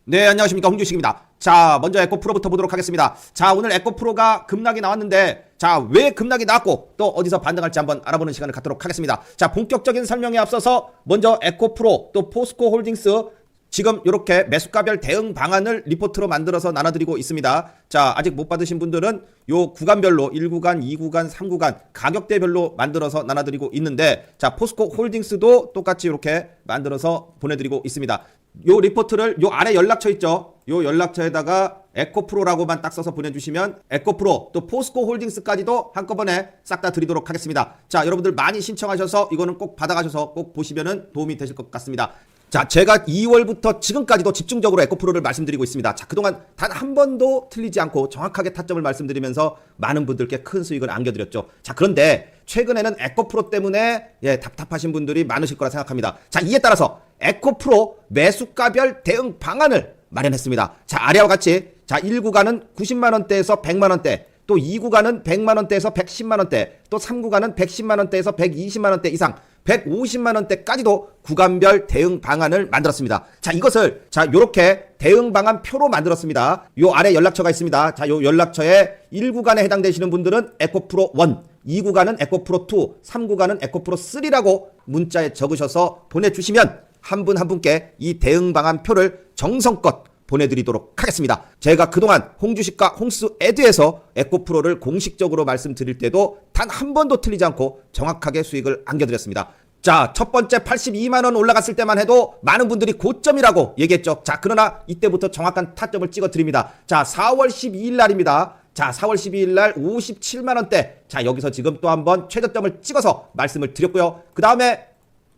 네, 안녕하십니까, 홍주식입니다. 자, 먼저 에코프로부터 보도록 하겠습니다. 자, 오늘 에코프로가 급락이 나왔는데, 자, 왜 급락이 나왔고 또 어디서 반등할지 한번 알아보는 시간을 갖도록 하겠습니다. 자, 본격적인 설명에 앞서서 먼저 에코프로 또 포스코홀딩스 지금 이렇게 매수가별 대응 방안을 리포트로 만들어서 나눠드리고 있습니다. 자, 아직 못 받으신 분들은 요 구간별로 1구간, 2구간, 3구간 가격대별로 만들어서 나눠드리고 있는데, 자, 포스코홀딩스도 똑같이 이렇게 만들어서 보내드리고 있습니다. 요 리포트를 요 아래 연락처 있죠? 요 연락처에다가 에코프로라고만 딱 써서 보내주시면 에코프로 또 포스코홀딩스까지도 한꺼번에 싹 다 드리도록 하겠습니다. 자, 여러분들 많이 신청하셔서 이거는 꼭 받아가셔서 꼭 보시면은 도움이 되실 것 같습니다. 자, 제가 2월부터 지금까지도 집중적으로 에코프로를 말씀드리고 있습니다. 자, 그동안 단 한 번도 틀리지 않고 정확하게 타점을 말씀드리면서 많은 분들께 큰 수익을 안겨드렸죠. 자, 그런데 최근에는 에코프로 때문에 답답하신 분들이 많으실 거라 생각합니다. 자, 이에 따라서 에코프로 매수가별 대응 방안을 마련했습니다. 자, 아래와 같이 자, 1구간은 90만원대에서 100만원대, 또 2구간은 100만원대에서 110만원대, 또 3구간은 110만원대에서 120만원대 이상, 150만원대까지도 구간별 대응 방안을 만들었습니다. 자, 이것을 자, 요렇게 대응 방안 표로 만들었습니다. 요 아래 연락처가 있습니다. 자, 요 연락처에 1구간에 해당되시는 분들은 에코프로 1, 2구간은 에코프로 2, 3구간은 에코프로 3라고 문자에 적으셔서 보내주시면 한 분 한 분께 이 대응 방안 표를 정성껏 보내드리도록 하겠습니다. 제가 그동안 홍주식과 홍수에드에서 에코프로를 공식적으로 말씀드릴 때도 단 한 번도 틀리지 않고 정확하게 수익을 안겨드렸습니다. 자, 첫 번째 82만원 올라갔을 때만 해도 많은 분들이 고점이라고 얘기했죠. 자, 그러나 이때부터 정확한 타점을 찍어 드립니다. 자, 4월 12일 날입니다. 자, 4월 12일 날 57만원대. 자, 여기서 지금 또 한번 최저점을 찍어서 말씀을 드렸고요. 그 다음에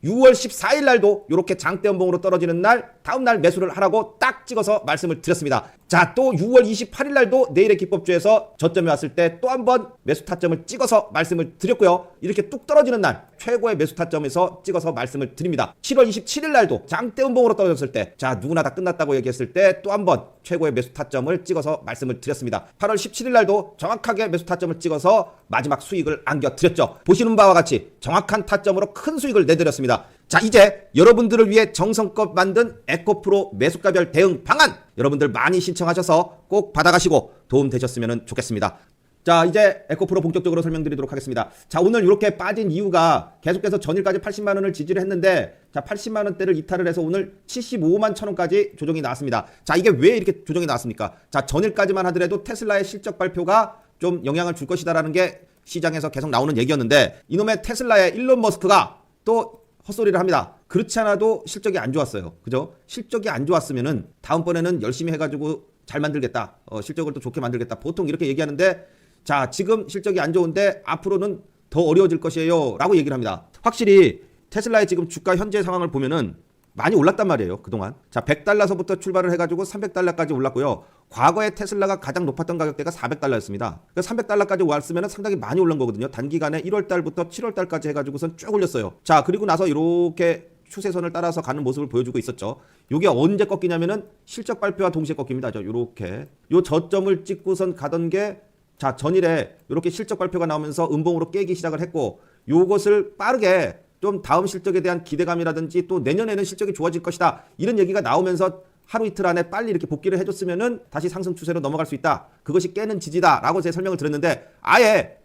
6월 14일 날도 이렇게 장대 연봉으로 떨어지는 날 다음 날 매수를 하라고 딱 찍어서 말씀을 드렸습니다. 자, 또 6월 28일 날도 내일의 기법주에서 저점이 왔을 때 또 한번 매수 타점을 찍어서 말씀을 드렸고요. 이렇게 뚝 떨어지는 날 최고의 매수 타점에서 찍어서 말씀을 드립니다. 7월 27일 날도 장대 연봉으로 떨어졌을 때, 자, 누구나 다 끝났다고 얘기했을 때 또 한번 최고의 매수 타점을 찍어서 말씀을 드렸습니다. 8월 17일 날도 정확하게 매수 타점을 찍어서 마지막 수익을 안겨드렸죠. 보시는 바와 같이 정확한 타점으로 큰 수익을 내드렸습니다. 자, 이제 여러분들을 위해 정성껏 만든 에코프로 매수가별 대응 방안 여러분들 많이 신청하셔서 꼭 받아가시고 도움 되셨으면 좋겠습니다. 자, 이제 에코프로 본격적으로 설명드리도록 하겠습니다. 자, 오늘 이렇게 빠진 이유가 계속해서 전일까지 80만원을 지지를 했는데, 자, 80만원대를 이탈을 해서 오늘 75만 1천원까지 조정이 나왔습니다. 자, 이게 왜 이렇게 조정이 나왔습니까? 자, 전일까지만 하더라도 테슬라의 실적 발표가 좀 영향을 줄 것이다라는 게 시장에서 계속 나오는 얘기였는데, 이놈의 테슬라의 일론 머스크가 또 헛소리를 합니다. 그렇지 않아도 실적이 안 좋았어요. 그죠? 실적이 안 좋았으면은 다음번에는 열심히 해가지고 잘 만들겠다. 실적을 또 좋게 만들겠다. 보통 이렇게 얘기하는데, 자, 지금 실적이 안 좋은데 앞으로는 더 어려워질 것이에요 라고 얘기를 합니다. 확실히 테슬라의 지금 주가 현재 상황을 보면은 많이 올랐단 말이에요. 그동안. 자, $100서부터 출발을 해가지고 $300까지 올랐고요. 과거에 테슬라가 가장 높았던 가격대가 $400였습니다. 그러니까 $300까지 왔으면 상당히 많이 올른 거거든요. 단기간에 1월달부터 7월달까지 해가지고선 쭉 올렸어요. 자, 그리고 나서 이렇게 추세선을 따라서 가는 모습을 보여주고 있었죠. 이게 언제 꺾이냐면은 실적 발표와 동시에 꺾입니다. 요렇게. 요 저점을 찍고선 가던 게, 자, 전일에 이렇게 실적 발표가 나오면서 음봉으로 깨기 시작을 했고, 요것을 빠르게 좀 다음 실적에 대한 기대감이라든지 또 내년에는 실적이 좋아질 것이다, 이런 얘기가 나오면서 하루 이틀 안에 빨리 이렇게 복귀를 해줬으면은 다시 상승 추세로 넘어갈 수 있다. 그것이 깨는 지지다 라고 제 설명을 드렸는데, 아예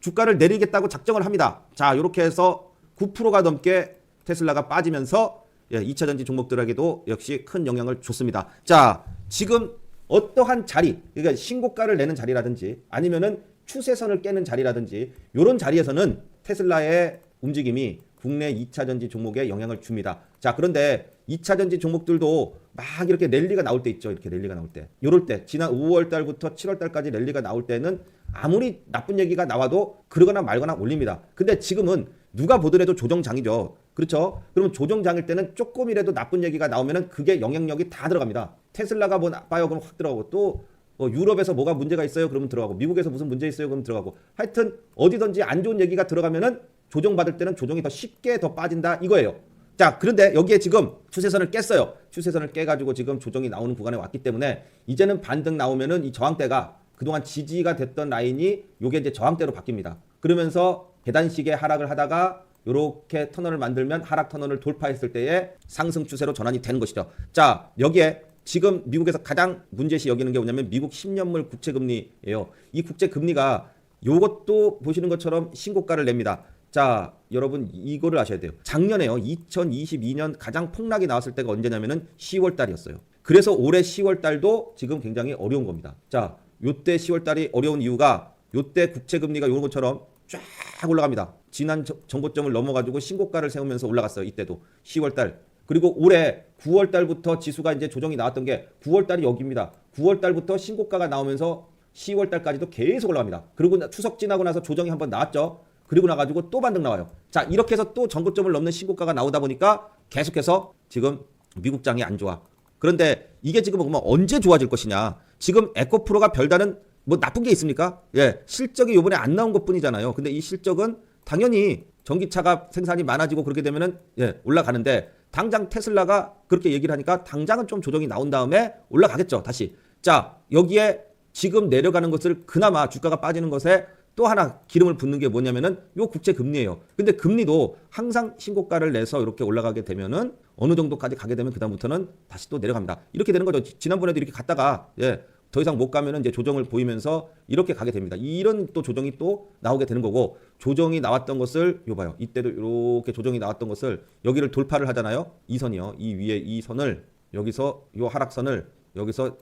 주가를 내리겠다고 작정을 합니다. 자, 이렇게 해서 9%가 넘게 테슬라가 빠지면서 2차전지 종목들에게도 역시 큰 영향을 줬습니다. 자, 지금 어떠한 자리, 그러니까 신고가를 내는 자리라든지 아니면은 추세선을 깨는 자리라든지 이런 자리에서는 테슬라의 움직임이 국내 2차전지 종목에 영향을 줍니다. 자, 그런데 2차전지 종목들도 막 이렇게 랠리가 나올 때 있죠. 이렇게 랠리가 나올 때. 요럴 때, 지난 5월 달부터 7월 달까지 랠리가 나올 때는 아무리 나쁜 얘기가 나와도 그러거나 말거나 올립니다. 근데 지금은 누가 보더라도 조정장이죠. 그렇죠? 그러면 조정장일 때는 조금이라도 나쁜 얘기가 나오면은 그게 영향력이 다 들어갑니다. 테슬라가 뭐 나빠요? 그럼 확 들어가고, 또 유럽에서 뭐가 문제가 있어요? 그러면 들어가고, 미국에서 무슨 문제 있어요? 그러면 들어가고, 하여튼 어디든지 안 좋은 얘기가 들어가면은 조정받을 때는 조정이 더 쉽게 더 빠진다 이거예요. 자, 그런데 여기에 지금 추세선을 깼어요. 추세선을 깨가지고 지금 조정이 나오는 구간에 왔기 때문에 이제는 반등 나오면은 이 저항대가 그동안 지지가 됐던 라인이 요게 이제 저항대로 바뀝니다. 그러면서 계단식의 하락을 하다가 요렇게 터널을 만들면 하락 터널을 돌파했을 때의 상승 추세로 전환이 되는 것이죠. 자, 여기에 지금 미국에서 가장 문제시 여기는 게 뭐냐면 미국 10년물 국채금리예요. 이 국채금리가 요것도 보시는 것처럼 신고가를 냅니다. 자, 여러분 이거를 아셔야 돼요. 작년에요. 2022년 가장 폭락이 나왔을 때가 언제냐면은 10월 달이었어요. 그래서 올해 10월 달도 지금 굉장히 어려운 겁니다. 자, 요때 10월 달이 어려운 이유가 요때 국채금리가 요런 것처럼 쫙 올라갑니다. 지난 정고점을 넘어가지고 신고가를 세우면서 올라갔어요. 이때도 10월 달. 그리고 올해 9월 달부터 지수가 이제 조정이 나왔던 게 9월 달이 여기입니다. 9월 달부터 신고가가 나오면서 10월 달까지도 계속 올라갑니다. 그리고 추석 지나고 나서 조정이 한번 나왔죠. 그리고 나가지고 또 반등 나와요. 자, 이렇게 해서 또 전고점을 넘는 신고가가 나오다 보니까 계속해서 지금 미국장이 안 좋아. 그런데 이게 지금 보면 언제 좋아질 것이냐. 지금 에코프로가 별다른 뭐 나쁜 게 있습니까? 예, 실적이 요번에 안 나온 것뿐이잖아요. 근데 이 실적은 당연히 전기차가 생산이 많아지고 그렇게 되면은 예, 올라가는데 당장 테슬라가 그렇게 얘기를 하니까 당장은 좀 조정이 나온 다음에 올라가겠죠. 다시. 자, 여기에 지금 내려가는 것을 그나마 주가가 빠지는 것에 또 하나 기름을 붓는 게 뭐냐면은 요 국채 금리예요. 근데 금리도 항상 신고가를 내서 이렇게 올라가게 되면은 어느 정도까지 가게 되면 그다음부터는 다시 또 내려갑니다. 이렇게 되는 거죠. 지난번에도 이렇게 갔다가 예, 더 이상 못 가면은 이제 조정을 보이면서 이렇게 가게 됩니다. 이런 또 조정이 또 나오게 되는 거고, 조정이 나왔던 것을 요 봐요. 이때도 이렇게 조정이 나왔던 것을 여기를 돌파를 하잖아요. 이 선이요. 이 위에 이 선을 여기서 요 하락선을 여기서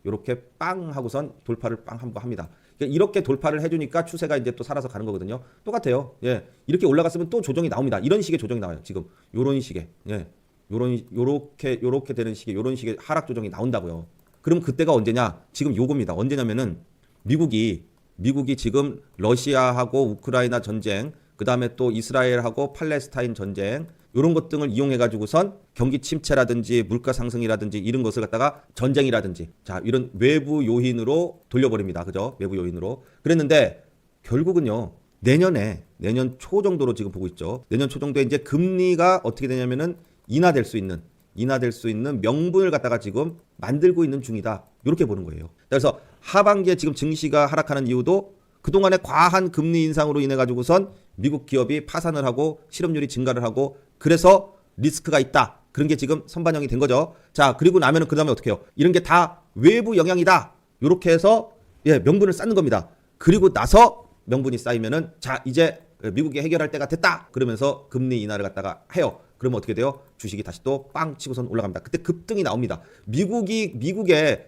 이렇게 빵 하고선 돌파를 빵 한번 합니다. 그러니까 이렇게 돌파를 해주니까 추세가 이제 또 살아서 가는 거거든요. 똑같아요. 예, 이렇게 올라갔으면 또 조정이 나옵니다. 이런 식의 조정이 나와요. 지금 요런 식의 예, 요렇게 되는 식의 요런 식의 하락 조정이 나온다고요. 그럼 그때가 언제냐? 지금 요겁니다. 언제냐면은 미국이 지금 러시아하고 우크라이나 전쟁, 그 다음에 또 이스라엘하고 팔레스타인 전쟁, 이런 것 등을 이용해 가지고선 경기 침체라든지 물가 상승이라든지 이런 것을 갖다가 전쟁이라든지 자, 이런 외부 요인으로 돌려버립니다. 그죠? 외부 요인으로. 그랬는데 결국은요. 내년 초 정도로 지금 보고 있죠. 내년 초 정도에 이제 금리가 어떻게 되냐면은 인하될 수 있는 명분을 갖다가 지금 만들고 있는 중이다. 이렇게 보는 거예요. 그래서 하반기에 지금 증시가 하락하는 이유도 그동안의 과한 금리 인상으로 인해 가지고선 미국 기업이 파산을 하고 실업률이 증가를 하고 그래서 리스크가 있다. 그런 게 지금 선반영이 된 거죠. 자, 그리고 나면은 그 다음에 어떻게 해요? 이런 게 다 외부 영향이다. 이렇게 해서 예, 명분을 쌓는 겁니다. 그리고 나서 명분이 쌓이면은 자, 이제 미국이 해결할 때가 됐다. 그러면서 금리 인하를 갖다가 해요. 그러면 어떻게 돼요? 주식이 다시 또 빵 치고선 올라갑니다. 그때 급등이 나옵니다. 미국의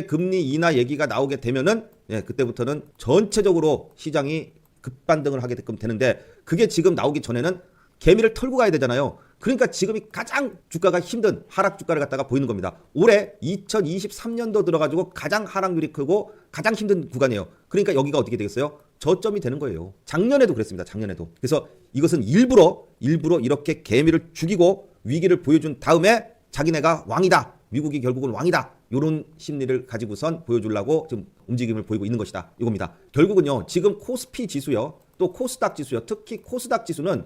금리 인하 얘기가 나오게 되면은 예, 그때부터는 전체적으로 시장이 급반등을 하게 되는데 그게 지금 나오기 전에는 개미를 털고 가야 되잖아요. 그러니까 지금이 가장 주가가 힘든 하락 주가를 갖다가 보이는 겁니다. 올해 2023년도 들어가지고 가장 하락률이 크고 가장 힘든 구간이에요. 그러니까 여기가 어떻게 되겠어요? 저점이 되는 거예요. 작년에도 그랬습니다. 작년에도. 그래서 이것은 일부러 이렇게 개미를 죽이고 위기를 보여준 다음에 자기네가 왕이다. 미국이 결국은 왕이다. 이런 심리를 가지고선 보여주려고 지금 움직임을 보이고 있는 것이다. 이겁니다. 결국은요. 지금 코스피 지수요. 또 코스닥 지수요. 특히 코스닥 지수는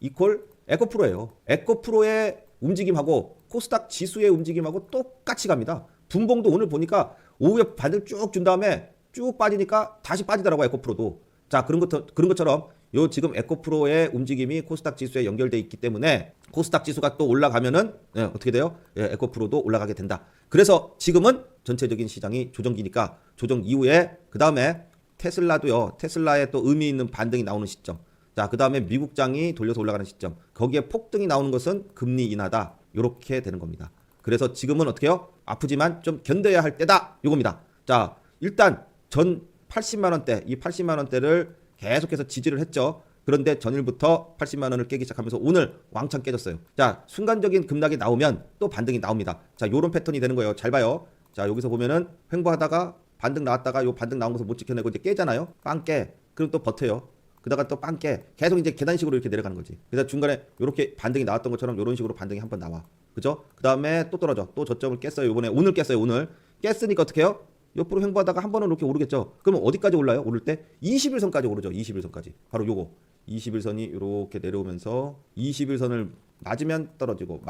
이퀄 에코프로예요. 에코프로의 움직임하고 코스닥 지수의 움직임하고 똑같이 갑니다. 분봉도 오늘 보니까 오후에 반등 쭉 준 다음에 쭉 빠지니까 다시 빠지더라고요. 에코프로도. 자, 그런 것처럼 요 지금 에코프로의 움직임이 코스닥 지수에 연결돼 있기 때문에 코스닥 지수가 또 올라가면은 예, 어떻게 돼요? 예, 에코프로도 올라가게 된다. 그래서 지금은 전체적인 시장이 조정기니까 조정 이후에 그 다음에 테슬라도요. 테슬라에 또 의미 있는 반등이 나오는 시점. 자, 그 다음에 미국장이 돌려서 올라가는 시점. 거기에 폭등이 나오는 것은 금리 인하다. 요렇게 되는 겁니다. 그래서 지금은 어떻게 해요? 아프지만 좀 견뎌야 할 때다. 요겁니다. 자, 일단 전 80만 원대, 이 80만 원대를 계속해서 지지를 했죠. 그런데 전일부터 80만 원을 깨기 시작하면서 오늘 왕창 깨졌어요. 자, 순간적인 급락이 나오면 또 반등이 나옵니다. 자, 요런 패턴이 되는 거예요. 잘 봐요. 자, 여기서 보면은 횡보하다가 반등 나왔다가 요 반등 나온 것을 못 지켜내고 이제 깨잖아요. 빵 깨. 그럼 또 버텨요. 그다가 또 빵 깨. 계속 이제 계단식으로 이렇게 내려가는 거지. 그래서 중간에 요렇게 반등이 나왔던 것처럼 요런 식으로 반등이 한번 나와. 그죠? 그 다음에 또 떨어져. 또 저점을 깼어요. 요번에 오늘 깼어요. 오늘. 깼으니까 어떻게 해요? 옆으로 횡보하다가 한 번은 이렇게 오르겠죠. 그러면 어디까지 올라요? 오를 때 21선까지 오르죠. 21선까지. 바로 요거. 21선이 이렇게 내려오면서 21선을 맞으면 떨어지고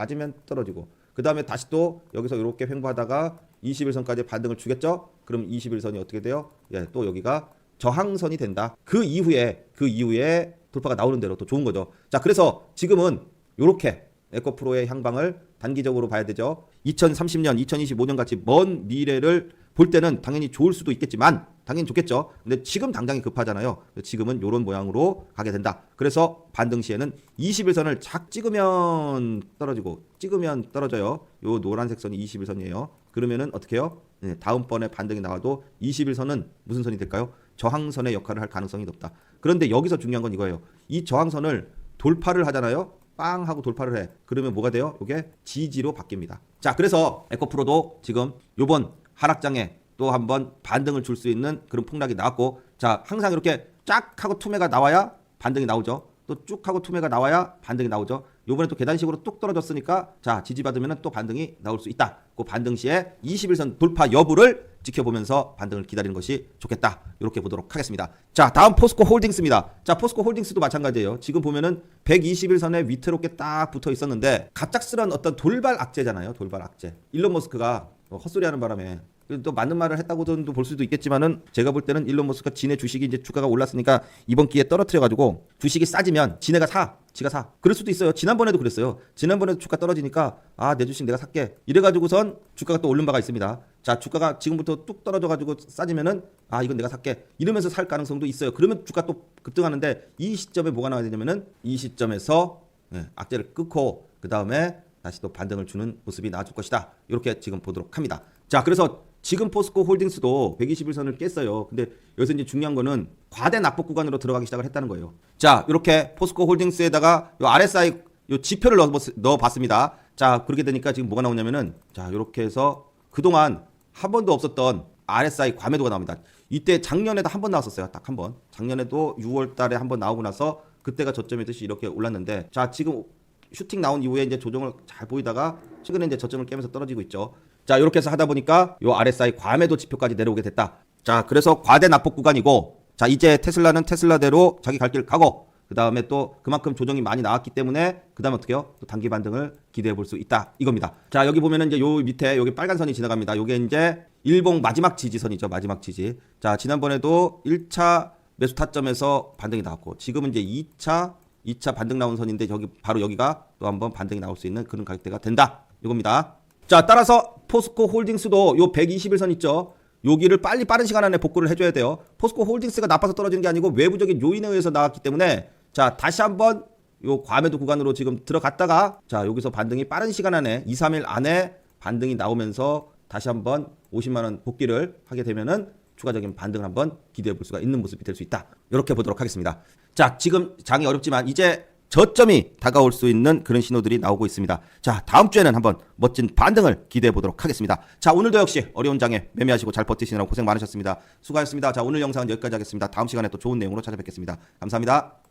그 다음에 다시 또 여기서 이렇게 횡보하다가 21선까지 반등을 주겠죠. 그럼 21선이 어떻게 돼요? 예, 또 여기가 저항선이 된다. 그 이후에 돌파가 나오는 대로 또 좋은 거죠. 자, 그래서 지금은 요렇게 에코프로의 향방을 단기적으로 봐야 되죠. 2030년, 2025년 같이 먼 미래를 볼 때는 당연히 좋을 수도 있겠지만 당연히 좋겠죠. 근데 지금 당장이 급하잖아요. 지금은 요런 모양으로 가게 된다. 그래서 반등 시에는 21선을 착 찍으면 떨어지고 찍으면 떨어져요. 요 노란색 선이 21선이에요. 그러면은 어떻게 해요? 네, 다음번에 반등이 나와도 21선은 무슨 선이 될까요? 저항선의 역할을 할 가능성이 높다. 그런데 여기서 중요한 건 이거예요. 이 저항선을 돌파를 하잖아요. 빵 하고 돌파를 해. 그러면 뭐가 돼요? 이게 지지로 바뀝니다. 자, 그래서 에코프로도 지금 요번 하락장에 또 한번 반등을 줄 수 있는 그런 폭락이 나왔고, 자, 항상 이렇게 쫙 하고 투매가 나와야 반등이 나오죠. 또 쭉 하고 투매가 나와야 반등이 나오죠. 요번에 또 계단식으로 뚝 떨어졌으니까 자, 지지받으면 또 반등이 나올 수 있다. 그 반등 시에 21선 돌파 여부를 지켜보면서 반등을 기다리는 것이 좋겠다. 이렇게 보도록 하겠습니다. 자, 다음 포스코 홀딩스입니다. 자, 포스코 홀딩스도 마찬가지예요. 지금 보면은 121선에 위태롭게 딱 붙어 있었는데 갑작스런 어떤 돌발 악재잖아요. 돌발 악재. 일론 머스크가 헛소리하는 바람에 또 맞는 말을 했다고도 볼 수도 있겠지만은 제가 볼 때는 일론 머스크가 지네 주식이 이제 주가가 올랐으니까 이번 기회에 떨어뜨려가지고 주식이 싸지면 지네가 사. 지가 사. 그럴 수도 있어요. 지난번에도 그랬어요. 지난번에도 주가 떨어지니까 아, 내 주식 내가 살게. 이래가지고선 주가가 또 오른 바가 있습니다. 자, 주가가 지금부터 뚝 떨어져가지고 싸지면은 아, 이건 내가 살게. 이러면서 살 가능성도 있어요. 그러면 주가 또 급등하는데 이 시점에 뭐가 나와야 되냐면은 이 시점에서 악재를 끊고 그 다음에 다시 또 반등을 주는 모습이 나와줄 것이다. 이렇게 지금 보도록 합니다. 자, 그래서 지금 포스코 홀딩스도 121선을 깼어요. 근데 여기서 이제 중요한 거는 과대 낙폭 구간으로 들어가기 시작을 했다는 거예요. 자, 이렇게 포스코 홀딩스에다가 요 RSI 요 지표를 넣어봤습니다. 자, 그렇게 되니까 지금 뭐가 나오냐면은 자, 이렇게 해서 그동안 한 번도 없었던 RSI 과매도가 나옵니다. 이때 작년에도 한 번 나왔었어요. 딱 한 번. 작년에도 6월 달에 한 번 나오고 나서 그때가 저점이듯이 이렇게 올랐는데, 자, 지금 슈팅 나온 이후에 이제 조정을 잘 보이다가 최근에 이제 저점을 깨면서 떨어지고 있죠. 자, 이렇게 해서 하다 보니까 요 RSI 과매도 지표까지 내려오게 됐다. 자, 그래서 과대 낙폭 구간이고, 자, 이제 테슬라는 테슬라대로 자기 갈 길 가고, 그 다음에 또 그만큼 조정이 많이 나왔기 때문에 그 다음에 어떻게 해요? 또 단기 반등을 기대해 볼 수 있다. 이겁니다. 자, 여기 보면은 이제 요 밑에 여기 빨간 선이 지나갑니다. 요게 이제 일봉 마지막 지지선이죠. 마지막 지지. 자, 지난번에도 1차 매수 타점에서 반등이 나왔고, 지금은 이제 2차 반등 나온 선인데 여기 바로 여기가 또 한번 반등이 나올 수 있는 그런 가격대가 된다. 이겁니다. 자, 따라서 포스코 홀딩스도 요 121선 있죠. 여기를 빨리 빠른 시간 안에 복구를 해줘야 돼요. 포스코 홀딩스가 나빠서 떨어지는 게 아니고 외부적인 요인에 의해서 나왔기 때문에 자, 다시 한번 요 과매도 구간으로 지금 들어갔다가 자, 여기서 반등이 빠른 시간 안에 2, 3일 안에 반등이 나오면서 다시 한번 50만 원 복귀를 하게 되면은 추가적인 반등을 한번 기대해 볼 수가 있는 모습이 될 수 있다. 이렇게 보도록 하겠습니다. 자, 지금 장이 어렵지만 이제 저점이 다가올 수 있는 그런 신호들이 나오고 있습니다. 자, 다음 주에는 한번 멋진 반등을 기대해 보도록 하겠습니다. 자, 오늘도 역시 어려운 장에 매매하시고 잘 버티시느라고 고생 많으셨습니다. 수고하셨습니다. 자, 오늘 영상은 여기까지 하겠습니다. 다음 시간에 또 좋은 내용으로 찾아뵙겠습니다. 감사합니다.